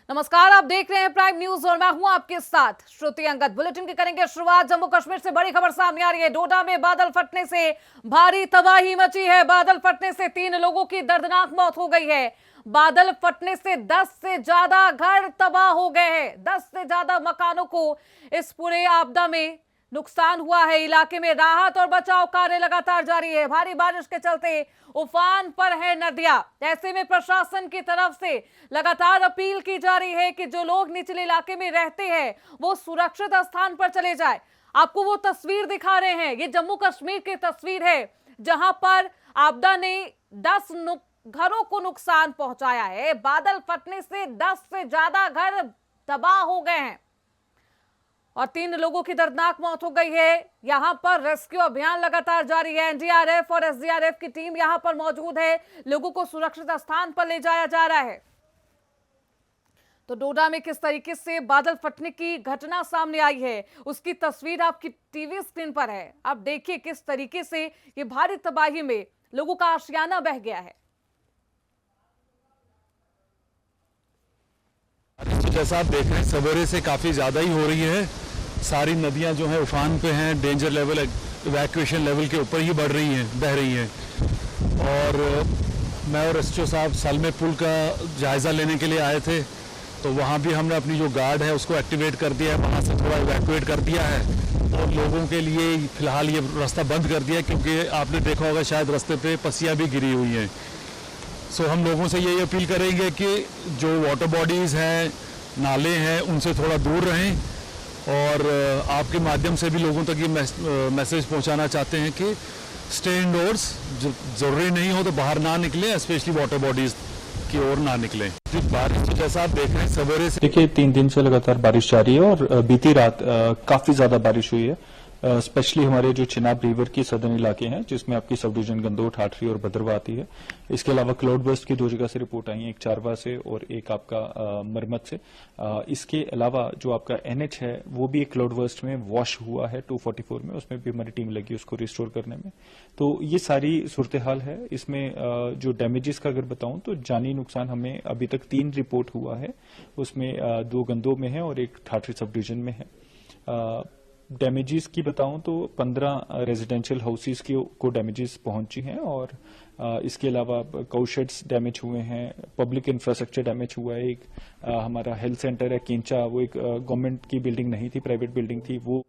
नमस्कार, आप देख रहे हैं प्राइम न्यूज और मैं हूं आपके साथ श्रुति अंगद। बुलेटिन की करेंगे शुरुआत। जम्मू कश्मीर से बड़ी खबर सामने आ रही है। डोडा में बादल फटने से भारी तबाही मची है। बादल फटने से 3 लोगों की दर्दनाक मौत हो गई है। बादल फटने से 10 से ज्यादा घर तबाह हो गए हैं। 10 से ज्यादा मकानों को इस पूरे आपदा में नुकसान हुआ है। इलाके में राहत और बचाव कार्य लगातार जारी है। भारी बारिश के चलते उफान पर है नदियां। ऐसे में प्रशासन की तरफ से लगातार अपील की जा रही है कि जो लोग निचले इलाके में रहते हैं वो सुरक्षित स्थान पर चले जाए। आपको वो तस्वीर दिखा रहे हैं, ये जम्मू कश्मीर की तस्वीर है जहां पर आपदा ने 10 घरों को नुकसान पहुंचाया है। बादल फटने से 10 से ज्यादा घर तबाह हो गए हैं और 3 लोगों की दर्दनाक मौत हो गई है। यहां पर रेस्क्यू अभियान लगातार जारी है। एनडीआरएफ और एसडीआरएफ की टीम यहां पर मौजूद है। लोगों को सुरक्षित स्थान पर ले जाया जा रहा है। तो डोडा में किस तरीके से बादल फटने की घटना सामने आई है उसकी तस्वीर आपकी टीवी स्क्रीन पर है। आप देखिए किस तरीके से ये भारी तबाही में लोगों का आशियाना बह गया है। जैसा आप देख रहे हैं सवेरे से काफ़ी ज़्यादा ही हो रही है। सारी नदियां जो हैं उफान पे हैं। डेंजर लेवल इवैक्यूएशन लेवल के ऊपर ही बढ़ रही हैं, बह रही हैं। और मैं और एसएचओ साहब सालमे पुल का जायज़ा लेने के लिए आए थे, तो वहाँ भी हमने अपनी जो गार्ड है उसको एक्टिवेट कर दिया है। वहाँ से थोड़ा इवैक्यूएट कर दिया है और लोगों के लिए फ़िलहाल ये रास्ता बंद कर दिया है, क्योंकि आपने देखा होगा शायद रास्ते पे पसियाँ भी गिरी हुई हैं। सो हम लोगों से यही अपील करेंगे कि जो वाटर बॉडीज़ हैं, नाले हैं, उनसे थोड़ा दूर रहें। और आपके माध्यम से भी लोगों तक ये मैसेज पहुंचाना चाहते हैं कि स्टे इंडोर्स, ज़रूरी नहीं हो तो बाहर ना निकलें, स्पेशली वाटर बॉडीज़ की ओर ना निकलें। बारिश जैसा आप देख रहे हैं सवेरे से, देखिए 3 दिन से लगातार बारिश जारी है और बीती रात काफी ज्यादा बारिश हुई है। स्पेशली हमारे जो चिनाब रिवर की सदर्न इलाके हैं, जिसमें आपकी सब डिवीजन गंदोह, ठाठरी और भद्रवा आती है। इसके अलावा क्लाउड बर्स्ट की 2 जगह से रिपोर्ट आई है, एक चारवा से और एक आपका मरमत से। इसके अलावा जो आपका एनएच है वो भी एक क्लाउड बर्स्ट में वॉश हुआ है 244 में, उसमें भी हमारी टीम लगी उसको रिस्टोर करने में। तो ये सारी सूरत हाल है। इसमें जो डैमेजेस का अगर बताऊं तो जानी नुकसान हमें अभी तक 3 रिपोर्ट हुआ है। उसमें 2 गंदोह में है और एक ठाठरी सब डिवीजन में है। डैमेजेस की बताऊं तो 15 रेजिडेंशियल हाउसेस को डैमेजेस पहुंची हैं और इसके अलावा काउशेड्स डैमेज हुए हैं, पब्लिक इंफ्रास्ट्रक्चर डैमेज हुआ है। एक हमारा हेल्थ सेंटर है केंचा, वो एक गवर्नमेंट की बिल्डिंग नहीं थी, प्राइवेट बिल्डिंग थी वो।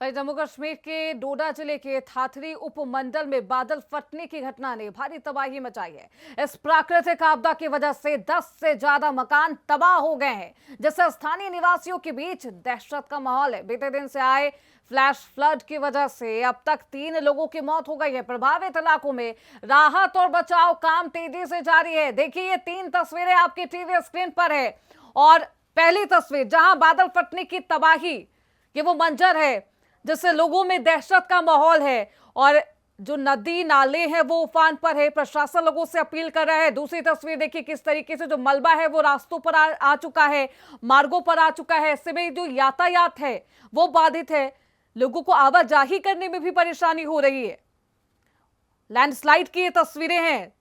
वहीं जम्मू कश्मीर के डोडा जिले के थाथरी उपमंडल में बादल फटने की घटना ने भारी तबाही मचाई है। इस प्राकृतिक आपदा की वजह से 10 से ज्यादा मकान तबाह हो गए हैं, जिससे स्थानीय निवासियों के बीच दहशत का माहौल है। बीते दिन से आए फ्लैश फ्लड की वजह से अब तक 3 लोगों की मौत हो गई है। प्रभावित इलाकों में राहत और बचाव काम तेजी से जारी है। देखिए ये 3 तस्वीरें आपकी टीवी स्क्रीन पर है और पहली तस्वीर जहां बादल फटने की तबाही, ये वो मंजर है जिससे लोगों में दहशत का माहौल है और जो नदी नाले हैं वो उफान पर है। प्रशासन लोगों से अपील कर रहा है। दूसरी तस्वीर देखिए किस तरीके से जो मलबा है वो रास्तों पर आ चुका है, मार्गों पर आ चुका है। इससे में जो यातायात है वो बाधित है, लोगों को आवाजाही करने में भी परेशानी हो रही है। लैंडस्लाइड की ये तस्वीरें हैं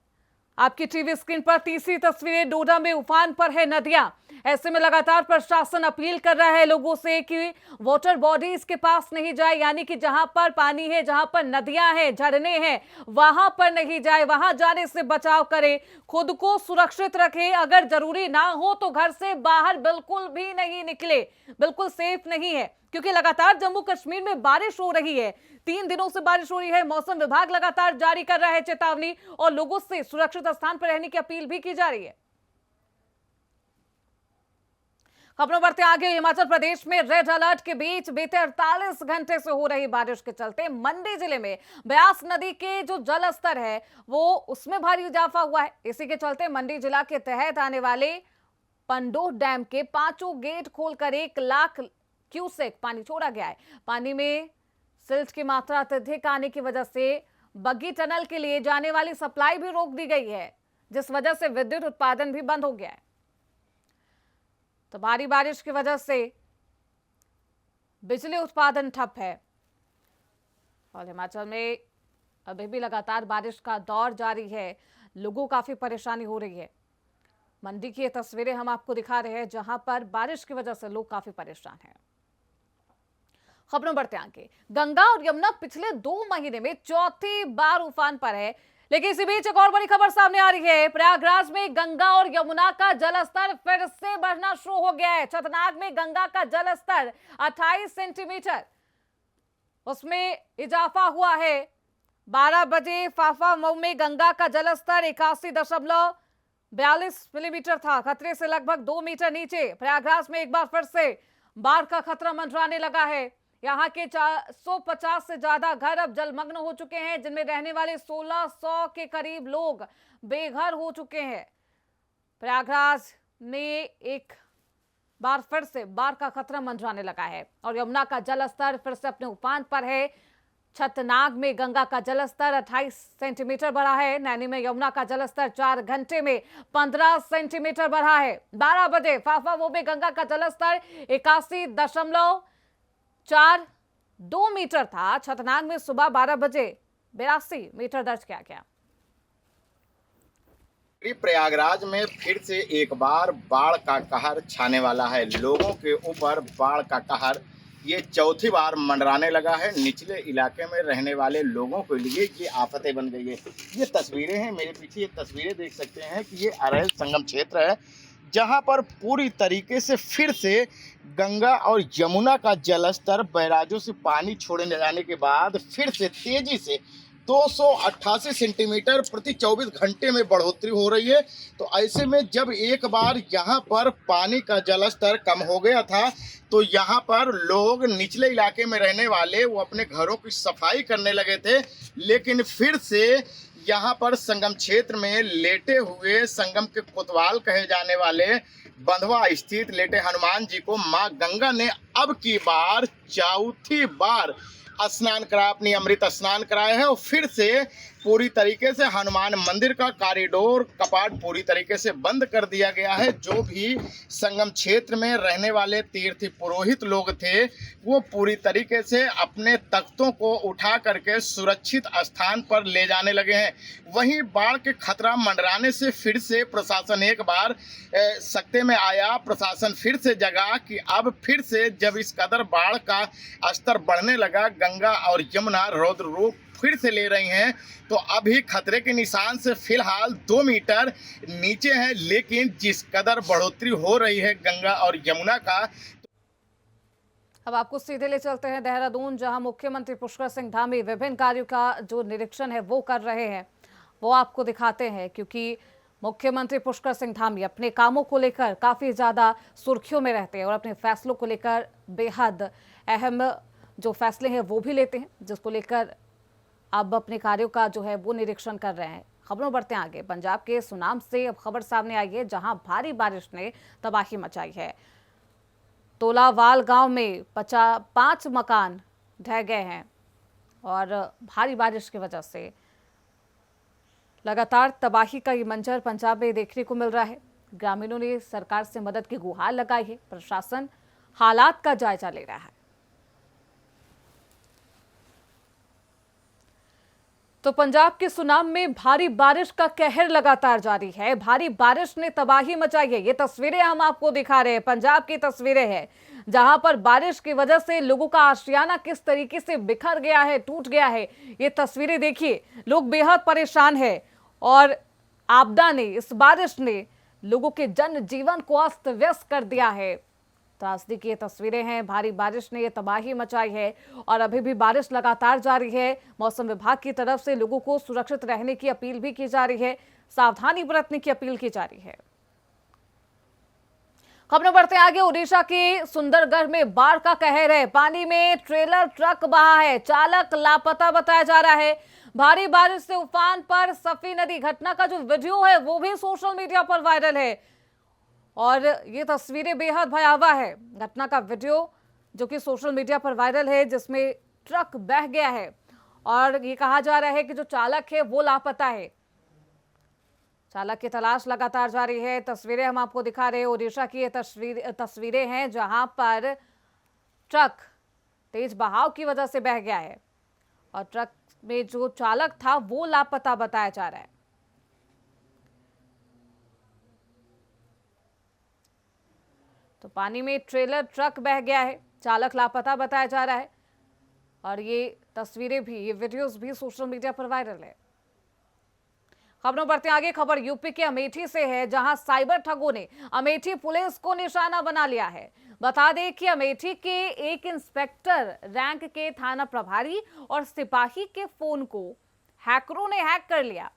आपकी टीवी स्क्रीन पर। तीसरी तस्वीरें, डोडा में उफान पर है नदियां। ऐसे में लगातार प्रशासन अपील कर रहा है लोगों से कि वाटर बॉडीज के पास नहीं जाए, यानी कि जहां पर पानी है, जहां पर नदियां हैं, झरने हैं, वहां पर नहीं जाए। वहां जाने से बचाव करें, खुद को सुरक्षित रखें। अगर जरूरी ना हो तो घर से बाहर बिल्कुल भी नहीं निकले, बिल्कुल सेफ नहीं है, क्योंकि लगातार जम्मू कश्मीर में बारिश हो रही है। 3 दिनों से बारिश हो रही है। मौसम विभाग लगातार जारी कर रहा है चेतावनी और लोगों से सुरक्षित स्थान पर रहने की अपील भी की जा रही है। खबरों बढ़ते आगे। हिमाचल प्रदेश में रेड अलर्ट के बीच बीते 48 घंटे से हो रही बारिश के चलते मंडी जिले में ब्यास नदी के जो जल स्तर है वो उसमें भारी इजाफा हुआ है। इसी के चलते मंडी जिला के तहत आने वाले पंडोह डैम के 5 गेट खोलकर 1 लाख क्यूसेक पानी छोड़ा गया है। पानी में सिल्ट की मात्रा अत्यधिक आने की वजह से बग्गी टनल के लिए जाने वाली सप्लाई भी रोक दी गई है, जिस वजह से विद्युत उत्पादन भी बंद हो गया है। तो भारी बारिश की वजह से बिजली उत्पादन ठप है और हिमाचल में अभी भी लगातार बारिश का दौर जारी है। लोगों को काफी परेशानी हो रही है। मंडी की ये तस्वीरें हम आपको दिखा रहे हैं जहां पर बारिश की वजह से लोग काफी परेशान हैं। खबरों बढ़ते आगे। गंगा और यमुना पिछले 2 महीने में चौथी बार उफान पर है, लेकिन इसी बीच एक और बड़ी खबर सामने आ रही है। प्रयागराज में गंगा और यमुना का जलस्तर फिर से बढ़ना शुरू हो गया है। छतनाग में गंगा का जलस्तर 28 सेंटीमीटर उसमें इजाफा हुआ है। 12 बजे फाफा मऊ में गंगा का जलस्तर 81.42 मिलीमीटर था, खतरे से लगभग 2 मीटर नीचे। प्रयागराज में एक बार फिर से बाढ़ का खतरा मंडराने लगा है। यहाँ के 450 से ज्यादा घर अब जलमग्न हो चुके हैं, जिनमें रहने वाले 1600 के करीब लोग बेघर हो चुके हैं। प्रयागराज में एक बार फिर से बाढ़ का खतरा मंडराने लगा है और यमुना का जलस्तर फिर से अपने उफान पर है। छतनाग में गंगा का जलस्तर 28 सेंटीमीटर बढ़ा है। नैनी में यमुना का जलस्तर 4 घंटे में 15 सेंटीमीटर बढ़ा है। 12 बजे फाफा में गंगा का जलस्तर 81.42 मीटर था। छतनाग में सुबह 12 बजे 82 मीटर दर्ज किया गया। प्रयागराज में फिर से एक बार बाढ़ का कहर छाने वाला है। लोगों के ऊपर बाढ़ का कहर ये चौथी बार मंडराने लगा है। निचले इलाके में रहने वाले लोगों के लिए ये आफतें बन गई है। ये तस्वीरें हैं मेरे पीछे, ये तस्वीरें देख सकते हैं कि ये अरैल संगम क्षेत्र है, जहां पर पूरी तरीके से फिर से गंगा और यमुना का जलस्तर बैराजों से पानी छोड़े जाने के बाद फिर से तेजी से 288 सेंटीमीटर प्रति 24 घंटे में बढ़ोतरी हो रही है। तो ऐसे में जब एक बार यहाँ पर पानी का जलस्तर कम हो गया था, तो यहाँ पर लोग निचले इलाके में रहने वाले वो अपने घरों की सफाई करने लगे थे। लेकिन फिर से यहाँ पर संगम क्षेत्र में लेटे हुए संगम के कोतवाल कहे जाने वाले बंधवा स्थित लेटे हनुमान जी को माँ गंगा ने अब की बार चौथी बार स्नान कराया, अपनी अमृत स्नान कराया है। और फिर से पूरी तरीके से हनुमान मंदिर का कॉरिडोर कपाट पूरी तरीके से बंद कर दिया गया है। जो भी संगम क्षेत्र में रहने वाले तीर्थी पुरोहित लोग थे, वो पूरी तरीके से अपने तख्तों को उठा करके सुरक्षित स्थान पर ले जाने लगे हैं। वहीं बाढ़ के खतरा मंडराने से फिर से प्रशासन एक बार सकते में आया। प्रशासन फिर से जगा कि अब फिर से जब इस कदर बाढ़ का स्तर बढ़ने लगा, गंगा और यमुना रौद्र रूप फिर से ले रही हैं, तो अभी खतरे के निशान से फिलहाल 2 मीटर नीचे हैं। लेकिन जिस कदर बढ़ोतरी हो रही है गंगा और यमुना का। अब आपको सीधे ले चलते हैं देहरादून, जहां मुख्यमंत्री पुष्कर सिंह धामी विभिन्न कार्यों का जो निरीक्षण है वो कर रहे हैं। वो आपको दिखाते हैं, क्योंकि मुख्यमंत्री पुष्कर सिंह धामी अपने कामों को लेकर काफी ज्यादा सुर्खियों में रहते हैं और अपने फैसलों को लेकर बेहद अहम जो फैसले हैं वो भी लेते हैं, जिसको लेकर अब अपने कार्यों का जो है वो निरीक्षण कर रहे हैं। खबरों बढ़ते हैं आगे। पंजाब के सुनाम से अब खबर सामने आई है, जहां भारी बारिश ने तबाही मचाई है। तोलावाल गांव में 5 मकान ढह गए हैं और भारी बारिश की वजह से लगातार तबाही का ये मंजर पंजाब में देखने को मिल रहा है। ग्रामीणों ने सरकार से मदद की गुहार लगाई है। प्रशासन हालात का जायजा ले रहा है। तो पंजाब के सुनाम में भारी बारिश का कहर लगातार जारी है। भारी बारिश ने तबाही मचाई है। ये तस्वीरें हम आपको दिखा रहे हैं, पंजाब की तस्वीरें हैं, जहां पर बारिश की वजह से लोगों का आशियाना किस तरीके से बिखर गया है, टूट गया है। ये तस्वीरें देखिए, लोग बेहद परेशान हैं और आपदा ने, इस बारिश ने लोगों के जनजीवन को अस्त व्यस्त कर दिया है। त्रासदी की ये तस्वीरें हैं। भारी बारिश ने ये तबाही मचाई है और अभी भी बारिश लगातार जारी है। मौसम विभाग की तरफ से लोगों को सुरक्षित रहने की अपील भी की जा रही है, सावधानी बरतने की अपील की जा रही है। खबरें बढ़ते आगे। ओडिशा के सुंदरगढ़ में बाढ़ का कहर है। पानी में ट्रेलर ट्रक बहा है, चालक लापता बताया जा रहा है। भारी बारिश से उफान पर सफी नदी। घटना का जो वीडियो है वो भी सोशल मीडिया पर वायरल है और ये तस्वीरें बेहद भयावह है। घटना का वीडियो जो कि सोशल मीडिया पर वायरल है, जिसमें ट्रक बह गया है और ये कहा जा रहा है कि जो चालक है वो लापता है। चालक की तलाश लगातार जारी है। तस्वीरें हम आपको दिखा रहे हैं। ओडिशा की ये तस्वीरें हैं, जहां पर ट्रक तेज बहाव की वजह से बह गया है और ट्रक में जो चालक था वो लापता बताया जा रहा है। तो पानी में ट्रेलर ट्रक बह गया है, चालक लापता बताया जा रहा है और ये तस्वीरें भी, ये वीडियोस भी सोशल मीडिया पर वायरल है। खबरों बढ़ते आगे। खबर यूपी के अमेठी से है, जहां साइबर ठगों ने अमेठी पुलिस को निशाना बना लिया है। बता दें कि अमेठी के एक इंस्पेक्टर रैंक के थाना प्रभारी और सिपाही के फोन को हैकरों ने हैक कर लिया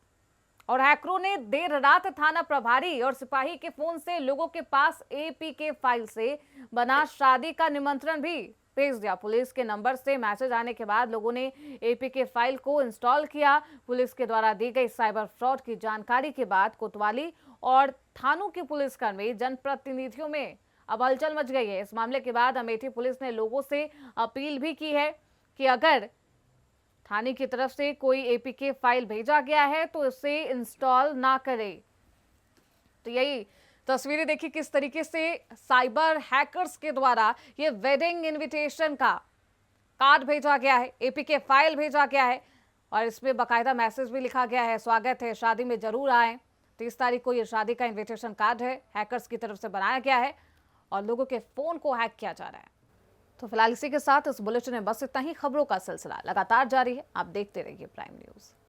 और हैकरों ने देर रात थाना प्रभारी और सिपाही के फोन से लोगों के पास एपीके फाइल से बना शादी का निमंत्रण भी भेज दिया। पुलिस के नंबर से मैसेज आने के बाद लोगों ने एपीके फाइल को इंस्टॉल किया। पुलिस के द्वारा दी गई साइबर फ्रॉड की जानकारी के बाद कोतवाली और थानों के पुलिसकर्मी, जनप्रतिनिधियों में अब हलचल मच गई है। इस मामले के बाद अमेठी पुलिस ने लोगों से अपील भी की है कि अगर थाने की तरफ से कोई एपीके फाइल भेजा गया है तो इसे इंस्टॉल ना करें। तो यही तस्वीरें देखिए किस तरीके से साइबर हैकर्स के द्वारा ये वेडिंग इनविटेशन का कार्ड भेजा गया है, एपीके फाइल भेजा गया है और इसमें बाकायदा मैसेज भी लिखा गया है, स्वागत है, शादी में जरूर आएं। 30 तारीख को ये शादी का इनविटेशन कार्ड है, हैकर्स की तरफ से बनाया गया है और लोगों के फोन को हैक किया जा रहा है। तो फिलहाल इसी के साथ इस बुलेटिन में बस इतना ही। खबरों का सिलसिला लगातार जारी है, आप देखते रहिए प्राइम न्यूज।